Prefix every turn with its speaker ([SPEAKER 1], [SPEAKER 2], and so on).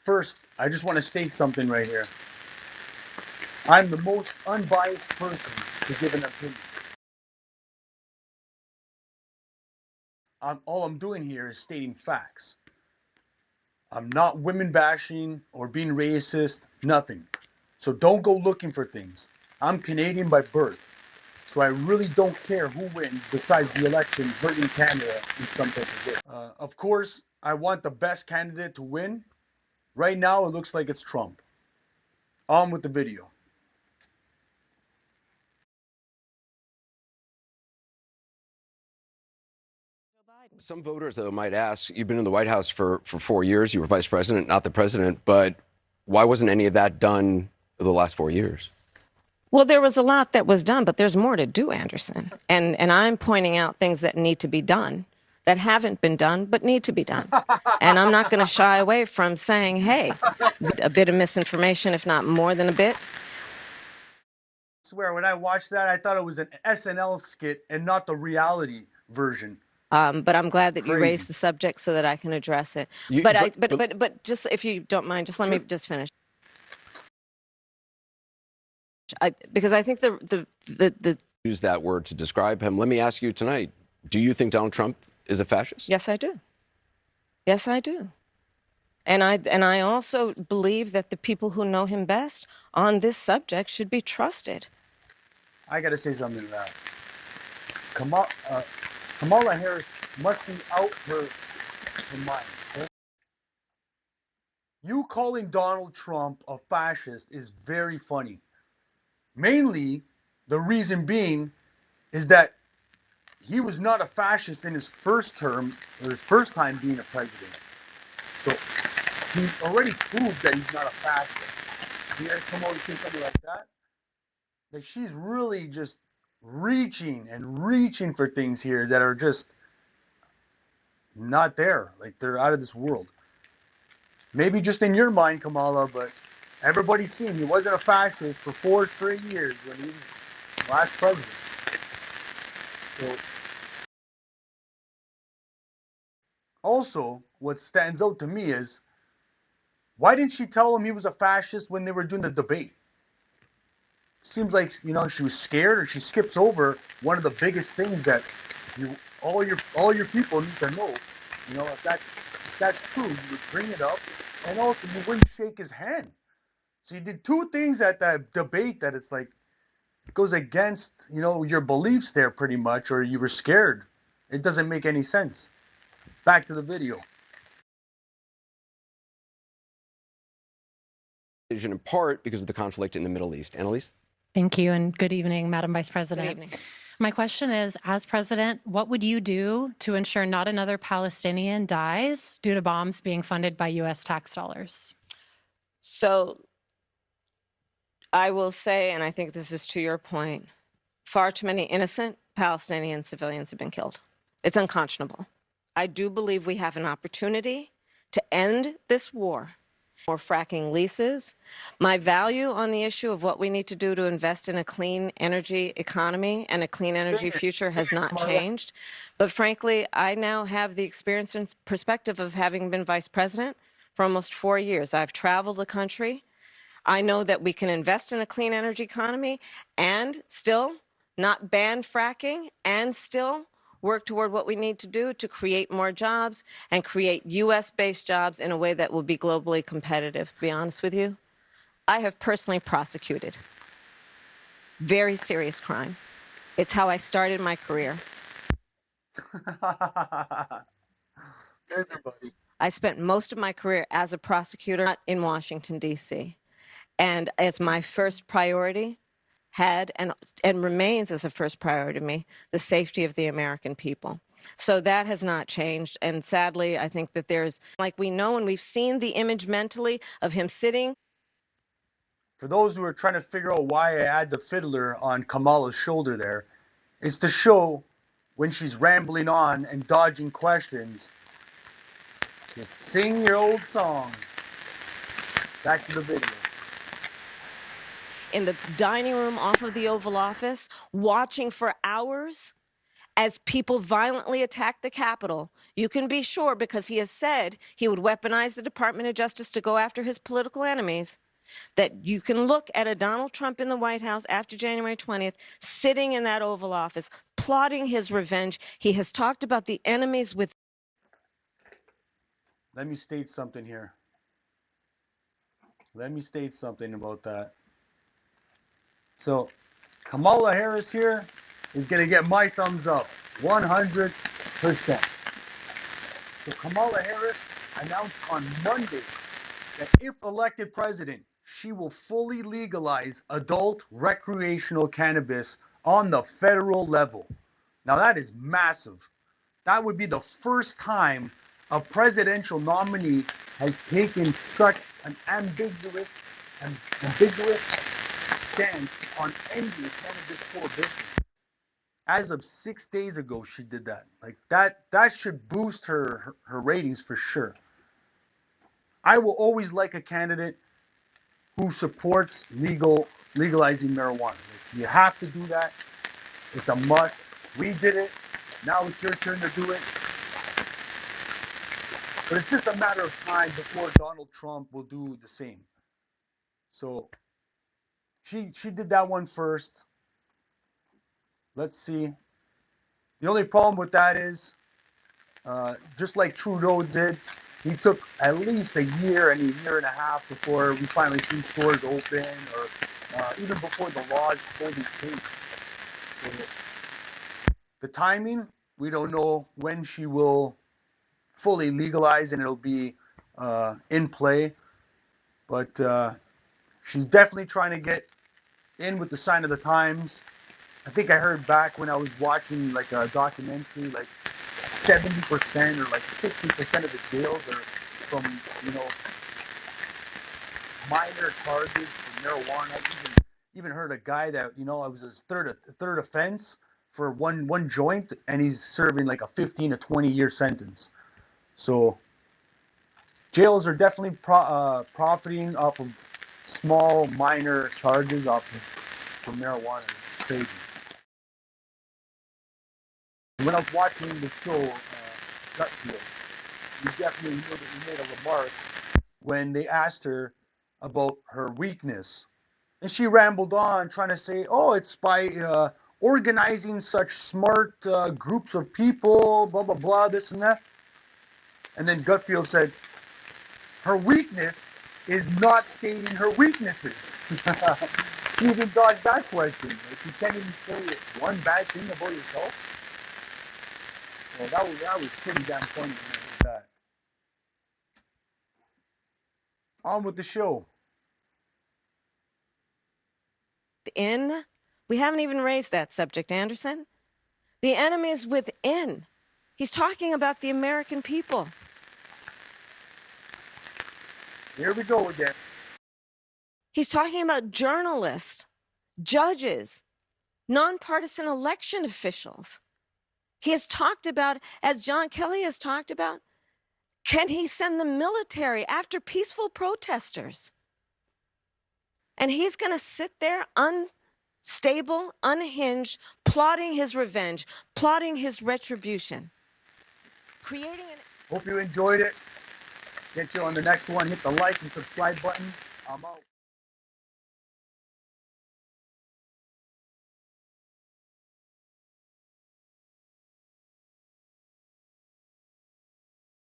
[SPEAKER 1] First, I just want to state something right here. I'm the most unbiased person to give an opinion. All I'm doing here is stating facts. I'm not women bashing or being racist, nothing. So don't go looking for things. I'm Canadian by birth, so I really don't care who wins besides the election hurting Canada in some type of way. Of course, I want the best candidate to win. Right now, it looks like it's Trump. On with the video.
[SPEAKER 2] Some voters, though, might ask, you've been in the White House for 4 years. You were vice president, not the president. But why wasn't any of that done the last 4 years?
[SPEAKER 3] Well, there was a lot that was done, but there's more to do, Anderson. And I'm pointing out things that need to be done, that haven't been done, but need to be done. And I'm not going to shy away from saying, hey, a bit of misinformation, if not more than a bit.
[SPEAKER 1] I swear, when I watched that, I thought it was an SNL skit and not the reality version.
[SPEAKER 3] But I'm glad that you raised the subject so that I can address it. But just, if you don't mind, just let me just finish. Because I think the
[SPEAKER 2] use that word to describe him. Let me ask you tonight, do you think Donald Trump is a fascist?
[SPEAKER 3] Yes, I do. Yes, I do. And I also believe that the people who know him best on this subject should be trusted.
[SPEAKER 1] I got to say something to that. Kamala Harris must be out her mind. Okay? You calling Donald Trump a fascist is very funny. Mainly, the reason being is that he was not a fascist in his first term or his first time being a president. So he already proved that he's not a fascist. He had to come over and say something like that. Like, she's really just reaching and reaching for things here that are just not there. Like, they're out of this world. Maybe just in your mind, Kamala, but everybody's seen he wasn't a fascist for 4 straight years when he was last president. So, also, what stands out to me is, why didn't she tell him he was a fascist when they were doing the debate? Seems like, she was scared, or she skips over one of the biggest things that all your people need to know. If that's true, you would bring it up, and also you wouldn't shake his hand. So you did 2 things at that debate that it's like, it goes against, your beliefs there pretty much, or you were scared. It doesn't make any sense. Back to the video.
[SPEAKER 2] In part because of the conflict in the Middle East. Annalise?
[SPEAKER 4] Thank you, and good evening, Madam Vice President.
[SPEAKER 3] Good evening.
[SPEAKER 4] My question is, as president, what would you do to ensure not another Palestinian dies due to bombs being funded by U.S. tax dollars?
[SPEAKER 3] So I will say, and I think this is to your point, far too many innocent Palestinian civilians have been killed. It's unconscionable. I do believe we have an opportunity to end this war. More fracking leases. My value on the issue of what we need to do to invest in a clean energy economy and a clean energy future has not changed. But frankly, I now have the experience and perspective of having been vice president for almost 4 years. I've traveled the country. I know that we can invest in a clean energy economy and still not ban fracking and still work toward what we need to do to create more jobs and create U.S.-based jobs in a way that will be globally competitive. To be honest with you, I have personally prosecuted very serious crime. It's how I started my career. I spent most of my career as a prosecutor in Washington, D.C. And as my first priority had and remains as a first priority to me, the safety of the American people. So that has not changed. And sadly, I think that there's, like, we know and we've seen the image mentally of him sitting.
[SPEAKER 1] For those who are trying to figure out why I had the fiddler on Kamala's shoulder there, it's to show when she's rambling on and dodging questions, just sing your old song. Back to the video.
[SPEAKER 3] In the dining room off of the Oval Office, watching for hours as people violently attacked the Capitol, you can be sure, because he has said he would weaponize the Department of Justice to go after his political enemies, that you can look at a Donald Trump in the White House after January 20th, sitting in that Oval Office, plotting his revenge. He has talked about the enemies with.
[SPEAKER 1] Let me state something here. Let me state something about that. So, Kamala Harris here is going to get my thumbs up, 100%. So, Kamala Harris announced on Monday that if elected president, she will fully legalize adult recreational cannabis on the federal level. Now, that is massive. That would be the first time a presidential nominee has taken such an ambiguous stance on ending cannabis prohibition. As of 6 days ago, she did that. Like that should boost her ratings for sure. I will always like a candidate who supports legalizing marijuana. Like, you have to do that. It's a must. We did it. Now it's your turn to do it. But it's just a matter of time before Donald Trump will do the same. So she did that one first. Let's see. The only problem with that is, just like Trudeau did, he took at least a year and a half before we finally see stores open, or even before the laws fully take. So the timing, we don't know when she will fully legalize and it'll be in play. But she's definitely trying to get in with the sign of the times. I think I heard back when I was watching like a documentary, like 70% or like 60% of the jails are from, minor charges for marijuana. Even heard a guy that, it was his third offense for one joint, and he's serving like a 15 to 20-year sentence. So jails are definitely profiting off of small, minor charges off of for marijuana. It's crazy. When I was watching the show, Gutfield, you definitely knew that he made a remark when they asked her about her weakness. And she rambled on trying to say, oh, it's by organizing such smart groups of people, blah, blah, blah, this and that. And then Gutfield said, her weakness is not stating her weaknesses. She even dodged that question. Like, you can't even say one bad thing about yourself. Well, that was pretty damn funny when I heard that. On with the show.
[SPEAKER 3] We haven't even raised that subject, Anderson. The enemy is within. He's talking about the American people.
[SPEAKER 1] Here we go again.
[SPEAKER 3] He's talking about journalists, judges, nonpartisan election officials. He has talked about, as John Kelly has talked about, can he send the military after peaceful protesters? And he's going to sit there unstable, unhinged, plotting his revenge, plotting his retribution, creating an...
[SPEAKER 1] Hope you enjoyed it. Get you on the next one. Hit the like and subscribe button. I'm out.